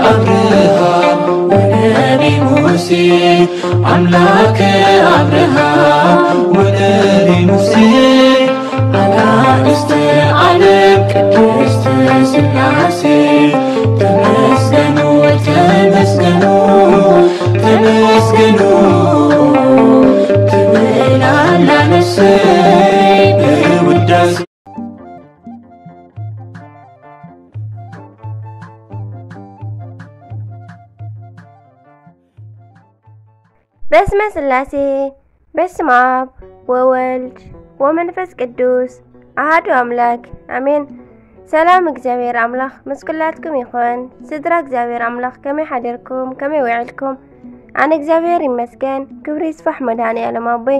أبرهام ونبي موسى أملاك أبرهام ونبي موسى أنا استعلم قدست سلاسي تمسكنوا تمسكنوا تمسكنوا تبلا لا نسي بوداس بسم سلاسي بسم آب وولد ومنفس قدوس أحد أملاك آمين. سلام እግዚአብሔር አምላክ መስቀላትኩም ይኹን ስድራ እግዚአብሔር አምላክ ከመይ ሓደርኩም ከመይ ውዕልኩም አነ እግዚአብሔር ይመስገን ክብሪ ይስፋሕ መድኃኔዓለም አቦይ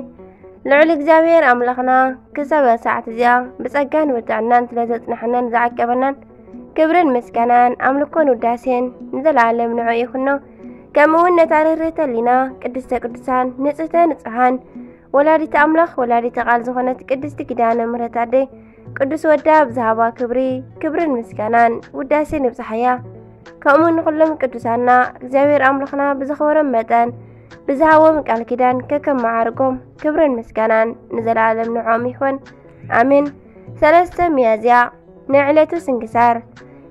ልዑል እግዚአብሔር አምላክና ክሳብ ሰዓት እዚኣ ብጸጋን ብጥዕናን ስለዘጽናሕናን ዝዓቀበናን ክብርን ምስጋናን አምልኮን ውዳሴን ንዘላለም ንዑ ይኹኖ ከምኡውን ነታርህርህተ ሊና ቅድስተ ቅዱሳን ንጽሕተ ንጽሓን ወላዲተ አምላክ ወላዲተ ቃል ዝኾነት ቅድስቲ ኪዳነ ምሕረት አደይ ቅዱስ ወዳ ብዛሃባ ክብርን ምስጋናን ውዳሴን ይብጽሐያ ከምኡን ኩሎም ቅዱሳና እግዚአብሔር አምላክና ብዝኸበሮም መጠን ብዛሃቦም ቃል ኪዳን ከከም መዓርጎም ክብርን ምስጋናን ንዘላለም ንዖም ይኹን አሜን። ሰለስተ ሚያዝያ ንዕለቱ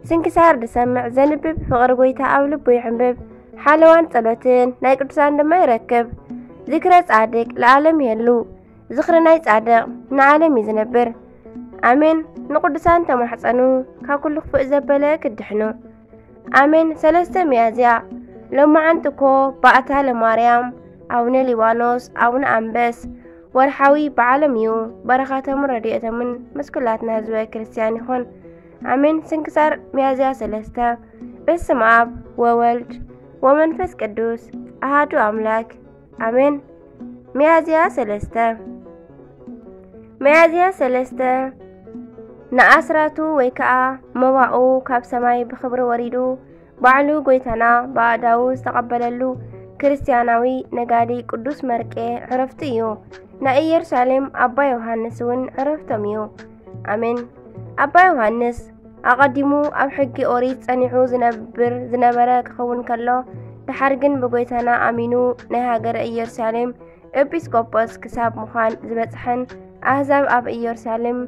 ስንክሳር ድሰምዕ ዘንብብ ፍቅሪ ጎይታ ኣብ ልቡ ይሕንብብ ሓለዋን ጸሎትን ናይ ቅዱሳን ድማ ይረክብ ذكر ጻድቅ ለዓለም የሉ ዝኽሪ ናይ ጻድቅ ንዓለም ይዝነብር አሜን። ንቅዱሳን ተማሕፀኑ ካብ ኩሉ ክፍእ ዘበለ ክድሕኑ አሜን። ሰለስተ ሚያዝያ ሎማዓንትኮ ባእታ ለማርያም አቡነ ሊባኖስ አቡነ አንበስ ወርሓዊ በዓለም እዩ በረኻቶምን ረድኤቶምን መስኩላትና ህዝበ ክርስቲያን ይኹን አሜን። ስንክሳር ሚያዝያ 3 በስመ አብ ወወልድ ወመንፈስ ቅዱስ አሐዱ አምላክ አሜን። ሚያዝያ 3 ንኣስራቱ ወይ ከዓ መባኡ ካብ ሰማይ ብኽብሪ ወሪዱ ባዕሉ ጎይታና ባዕዳው ዝተቐበለሉ ክርስቲያናዊ ነጋዲ ቅዱስ መርቄ ዕረፍቲ እዩ። ናይ ኢየሩሳሌም ኣባ ዮሐንስ እውን ዕረፍቶም እዩ አሜን። ኣባ ዮሐንስ ኣቐዲሙ ኣብ ሕጊ ኦሪት ጸኒሑ ዝነበረ ክኸውን ከሎ ድሓር ግን ብጎይታና ኣሚኑ ናይ ሃገረ ኢየሩሳሌም ኤጲስቆጶስ ክሳብ ምዃን ዝበጽሐን ኣህዛብ ኣብ ኢየሩሳሌም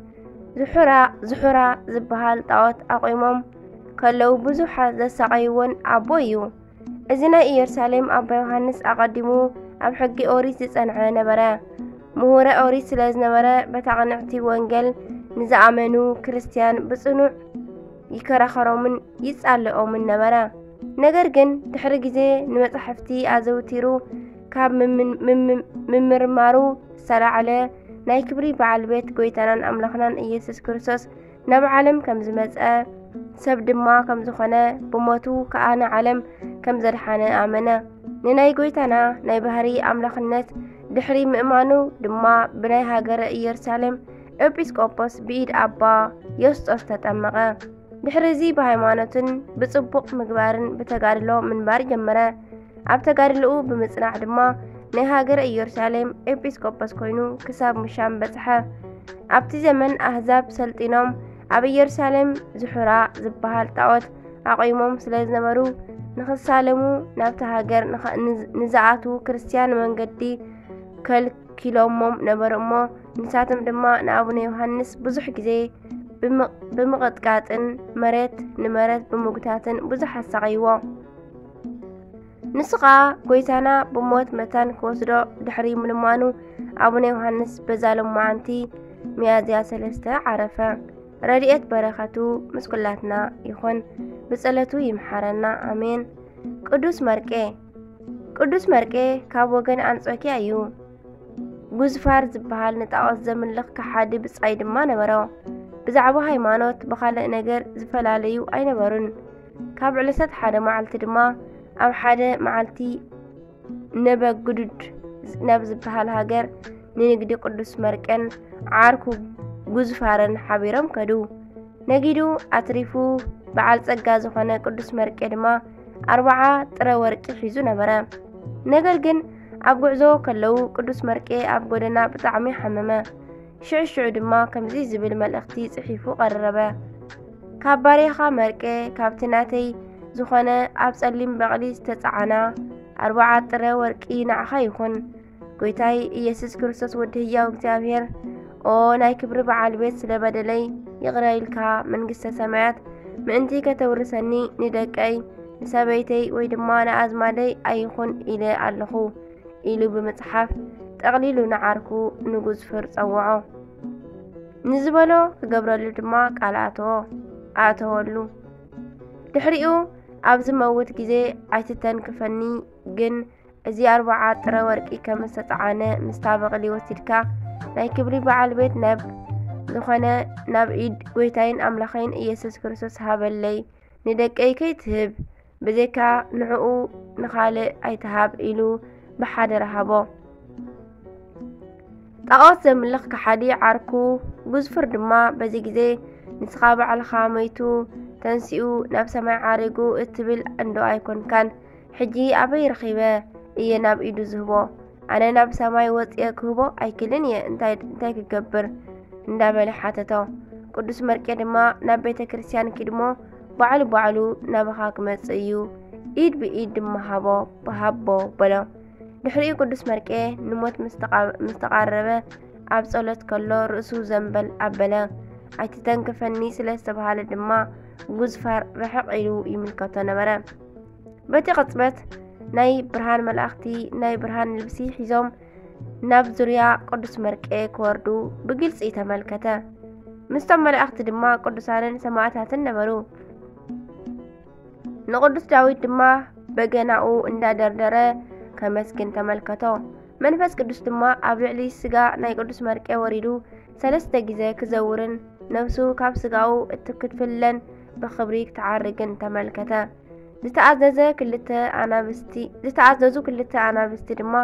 ዝሑራ ዝበሃል ጣዖት ኣቆይሞም ከለው ብዙሓት ዘሳቀይዎን ኣቦ እዩ። እዚ ናይ ኢየሩሳሌም ኣባ ዮሐንስ ኣቐዲሙ ኣብ ሕጊ ኦሪት ዝጸንዐ ነበረ። ምሁረ ኦሪት ስለ ዝነበረ በታቕንዕቲ ወንጌል ንዝኣመኑ ክርስቲያን ብጽኑዕ ይከራኸሮምን ይጻልኦምን ነበረ። ነገር ግን ድሕሪ ግዜ ንመጻሕፍቲ ኣዘውቲሩ ካብ ምምርማሩ ዝተላዕለ ናይ ክብሪ በዓል ቤት ጎይታናን ኣምላኽናን ኢየሱስ ክርስቶስ ናብ ዓለም ከም ዝመጸ ሰብ ድማ ከም ዝኾነ ብሞቱ ከኣነ ዓለም ከም ዘድሓነ ኣመነ። ንናይ ጎይታና ናይ ባህሪ ኣምላኽነት ድሕሪ ምእማኑ ድማ ብናይ ሃገረ ኢየሩሳሌም ኤጲስቆጶስ ብኢድ ኣባ ዮስጦስ ተጠመቐ። ድሕሪ እዚ ብሃይማኖትን ብጽቡቕ ምግባርን ብተጋድሎ ምንባር ጀመረ። ኣብ ተጋድልኡ ብምጽናዕ ድማ ናይ ሃገረ ኢየሩሳሌም ኤጲስቆጶስ ኮይኑ ክሳብ ምሻም በጽሐ። ኣብቲ ዘመን ኣህዛብ ሰልጢኖም ኣብ ኢየሩሳሌም ዝሑራ ዝበሃል ጣዖት ኣቆይሞም ስለ ዝነበሩ ንኽሳለሙ ናብቲ ሃገር ንዝኣቱ ክርስቲያን መንገዲ ከልኪሎሞም ነበሩ እሞ ንሳቶም ድማ ንኣቡነ ዮሐንስ ብዙሕ ግዜ ብምቕጥቃጥን መሬት ንመሬት ብምጉታትን ብዙሕ ኣሳቀይዎ። ንስኻ ጎይታና ብሞት መታን ክወስዶ ድሕሪ ምልማኑ ኣቡነ ዮሐንስ በዛሎም መዓንቲ ሚያዝያ 3 ዓረፈ። ረድኤት በረኸቱ ምስ ኩላትና ይኹን ብጸሎቱ ይምሓረና አሜን። ቅዱስ መርቄ ካብ ወገን አንጾኪያ እዩ። ጉዝፋር ዝበሃል ንጣዖት ዘምልኽ ከሓዲ ብጻይ ድማ ነበሮ። ብዛዕባ ሃይማኖት ብኻልእ ነገር ዝፈላለዩ ኣይነበሩን። ካብ ዕለታት ሓደ መዓልቲ ድማ ኣብ ሓደ መዓልቲ ነበጉድድ ናብ ዝበሃል ሃገር ንንግዲ ቅዱስ መርቄን ዓርኩ ጉዝፋርን ሓቢሮም ከዱ። ነጊዱ ኣትሪፉ በዓል ጸጋ ዝኾነ ቅዱስ መርቄ ድማ 40 ጥረ ወርቂ ሒዙ ነበረ። ነገር ግን ኣብ ጉዕዞ ከለው ቅዱስ መርቄ ኣብ ጎደና ብጣዕሚ ሓመመ። ሽዑ ድማ ከምዚ ዝብል መልእኽቲ ጽሒፉ ቀረበ። ካብ ባሪኻ መርቄ ካብቲ ናተይ ዝኾነ ኣብ ጸሊም በቕሊ ዝተጻዕና 4 ጥረ ወርቂ ንዓኻ ይኹን። ጎይታይ ኢየሱስ ክርስቶስ ወዲ ሕያው እግዚአብሔር ኦ ናይ ክብሪ በዓል ቤት ስለ በደለይ ይቕረ ኢልካ መንግሥተ ሰማያት ምእንቲ ከተውርሰኒ ንደቀይ ንሰበይተይ ወይ ድማ ንኣዝማደይ ኣይኹን ኢለ ኣለኹ ኢሉ ብምጽሓፍ ጠቕሊሉ ንዓርኩ ንጉዝፍር ጸውዖ ንዝበሎ ክገብረሉ ድማ ቃል ኣተወሉ ድሕሪኡ ኣብ ዝመውት ጊዜ ኣይትተንክፈኒ ግን እዚ 4 ጥረ ወርቂ ከም ዝተጻዕነ ምስታ በቕሊ ወሲድካ ናይ ክብሪ በዓል ቤት ዝኾነ ናብ ኢድ ጎይታይን ኣምላኸይን ኢየሱስ ክርስቶስ ሃበለይ ንደቀይ ከይትህብ ብዘይካ ንዕኡ ንኻልእ ኣይትሃብ ኢሉ ብሓደ ረሃቦ። ጣዖት ዘምልኽ ከሓዲ ዓርኩ ጉዝፍር ድማ በዚ ጊዜ ንስኻ ባዕልኻ መይቱ ተንሲኡ ናብ ሰማይ ዓሪጉ እትብል እንዶ ኣይኮንካን ሕጂ ኣበይ ረኺበ እየ ናብ ኢዱ ዝህቦ ኣነ ናብ ሰማይ ወፅየ ክህቦ ኣይክልን እየ እንታይ ክገብር እንዳበለ ሓተቶ። ቅዱስ መርቄ ድማ ናብ ቤተ ክርስቲያን ኪድሞ ባዕሉ ናባኻ ክመጽእ እዩ ኢድ ብኢድ ድማ ሃቦ በሎ። ድሕሪኡ ቅዱስ መርቄ ንሞት ምስተቃረበ ኣብ ጸሎት ከሎ ርእሱ ዘንበል ኣበለ። ኣይትተንክፈኒ ስለ ዝተባሃለ ድማ ጉዝፋር ርሕቕ ኢሉ ይምልከቶ ነበረ። በቲ ቅጽበት ናይ ብርሃን መላእኽቲ ናይ ብርሃን ልብሲ ሒዞም ናብ ዙርያ ቅዱስ መርቄ ክወርዱ ብግልፂ ተመልከተ። ምስቶም መላእኽቲ ድማ ቅዱሳንን ሰማዕታትን ነበሩ። ንቅዱስ ዳዊት ድማ በገናኡ እንዳደርደረ ከመስግን ተመልከቶ። መንፈስ ቅዱስ ድማ ኣብ ልዕሊ ስጋ ናይ ቅዱስ መርቄ ወሪዱ 3 ጊዜ ክዘውርን ነፍሱ ካብ ስጋኡ እትክትፍለን ብኽብሪ ክትዓርግን ተመልከተ። ዝተኣዘዙ ክልተ ኣናብስቲ ድማ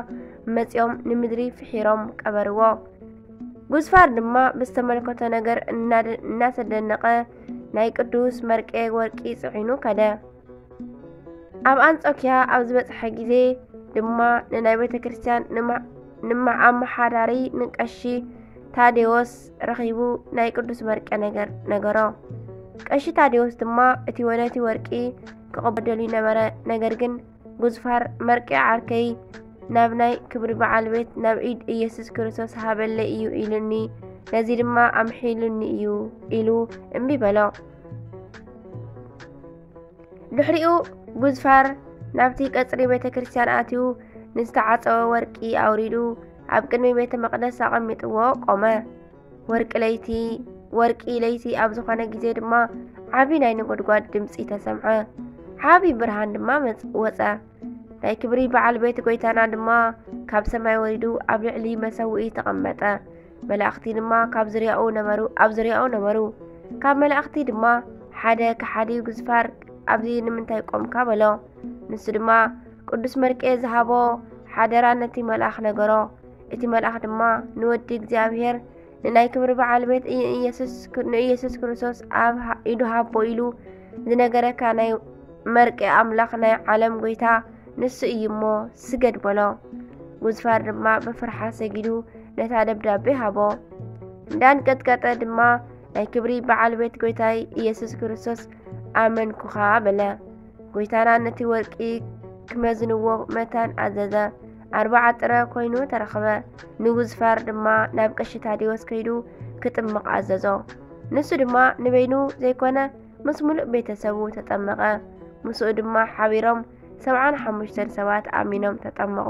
መጺኦም ንምድሪ ፍሒሮም ቀበርዎ። ጉዝፋር ድማ ብዝተመልከቶ ነገር እናተደነቐ ናይ ቅዱስ መርቄ ወርቂ ጽዒኑ ከደ። ኣብ አንጾኪያ ኣብ ዝበጽሐ ጊዜ ድማ ንናይ ቤተ ክርስቲያን ንመሓዳሪ ንቀሺ ታዴዎስ ረኺቡ ናይ ቅዱስ መርቄ ነገሮ። ቀሺ ታዴዎስ ድማ እቲ ወነቲ ወርቂ ክቕበደሉ ነበረ። ነገር ግን ጉዝፋር መርቄ ዓርከይ ናብ ናይ ክብሪ በዓል ቤት ናብ ኢድ ኢየሱስ ክርስቶስ ሃበለ እዩ ኢሉኒ ነዚ ድማ ኣምሒሉኒ እዩ ኢሉ እምቢ በሎ። ድሕሪኡ ጉዝፋር ናብቲ ቀጽሪ ቤተ ክርስቲያን ኣትዩ ንዝተዓጸወ ወርቂ ኣውሪዱ ኣብ ቅድሚ ቤተ መቕደስ ኣቐሚጥዎ ቆመ። ወርቂ ለይቲ ኣብ ዝኾነ ጊዜ ድማ ዓቢ ናይ ነጎድጓድ ድምፂ ተሰምዐ። ዓቢ ብርሃን ድማ ወፀ። ናይ ክብሪ በዓል ቤት ጎይታና ድማ ካብ ሰማይ ወሪዱ ኣብ ልዕሊ መሰውኢ ተቐመጠ። መላእኽቲ ድማ ኣብ ዙርያኡ ነበሩ። ካብ መላእኽቲ ድማ ሓደ ከሓዲ ጉዝፋር ኣብዚ ንምንታይ ቆምካ በሎ። ንሱ ድማ ቅዱስ መርቄ ዝሃቦ ሓደራ ነቲ መልኣኽ ነገሮ። እቲ መልኣኽ ድማ ንወዲ እግዚኣብሔር ንናይ ክብሪ በዓል ቤት ንኢየሱስ ክርስቶስ ኣብ ኢዱ ሃቦ ኢሉ ዝነገረካ ናይ መርቄ ኣምላኽ ናይ ዓለም ጎይታ ንሱ እዩ እሞ ስገድ በሎ። ጉዝፋር ድማ ብፍርሓት ሰጊዱ ነታ ደብዳቤ ሃቦ። እንዳንቀጥቀጠ ድማ ናይ ክብሪ በዓል ቤት ጎይታይ ኢየሱስ ክርስቶስ ኣመንኩኻ በለ። ጎይታና ነቲ ወርቂ ክመዝንዎ መተን ኣዘዘ። 4 ጥረ ኮይኑ ተረኸበ። ንጉዝፋር ድማ ናብ ቀሺ ታዴዎስ ከይዱ ክጥምቕ ኣዘዞ። ንሱ ድማ ንበይኑ ዘይኮነ ምስ ሙሉእ ቤተሰቡ ተጠመቐ። ምስኡ ድማ ሓቢሮም 75 ሰባት ኣሚኖም ተጠመቑ።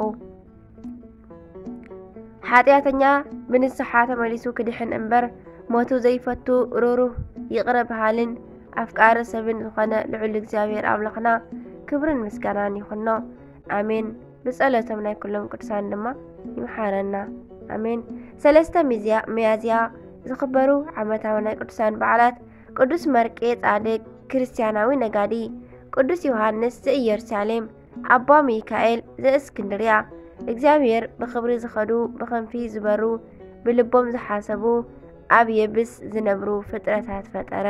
ሓጢኣተኛ ብንስሓ ተመሊሱ ክድሕን እምበር ሞቱ ዘይፈቱ ሩሩህ ይቕረ በሃልን ኣፍቃሪ ሰብን ዝኾነ ልዑል እግዚአብሔር ኣምላኽና ክብርን ምስጋናን ይኹኖ ኣሜን። ብጸሎቶም ናይ ኩሎም ቅዱሳን ድማ ይምሓረና ኣሜን። 3 ሚያዝያ ዝኽበሩ ዓመታዊ ናይ ቅዱሳን በዓላት ቅዱስ መርቄ ጻድቅ ክርስቲያናዊ ነጋዲ፣ ቅዱስ ዮሐንስ ዘኢየሩሳሌም፣ ኣባ ሚካኤል ዘእስክንድርያ። እግዚአብሔር ብኽብሪ ዝኸዱ ብኸንፊ ዝበሩ ብልቦም ዝሓሰቡ ኣብ የብስ ዝነብሩ ፍጥረታት ፈጠረ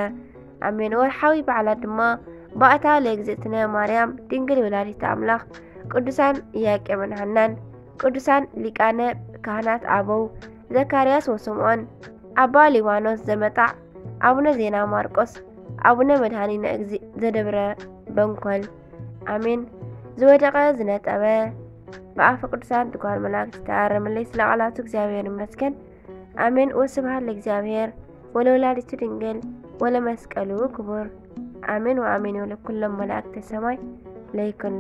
ኣሜን። ወርሓዊ በዓላት ድማ ባእታ ለእግዝእትነ ማርያም ድንግል ወላዲተ ኣምላኽ፣ ቅዱሳን ኢያቄምን ሐናን፣ ቅዱሳን ሊቃነ ካህናት ኣበው ዘካርያስ ወስምዖን፣ ኣባ ሊባኖስ ዘመጣዕ፣ ኣቡነ ዜና ማርቆስ፣ ኣቡነ መድኃኒነ እግዚእ ዘደብረ በንኮል አሜን ዝወደቀ ዝነጠበ በአፈ ቅዱሳን ድጓል መላእክት ተአረመለይ ስለቃላቱ እግዚአብሔር ይመስገን አሜን ወስብሐት ለእግዚአብሔር ወለወላዲቱ ድንግል ወለመስቀሉ ክቡር አሜን ወአሜን ወለኩሎም መላእክተ ሰማይ ለይኩን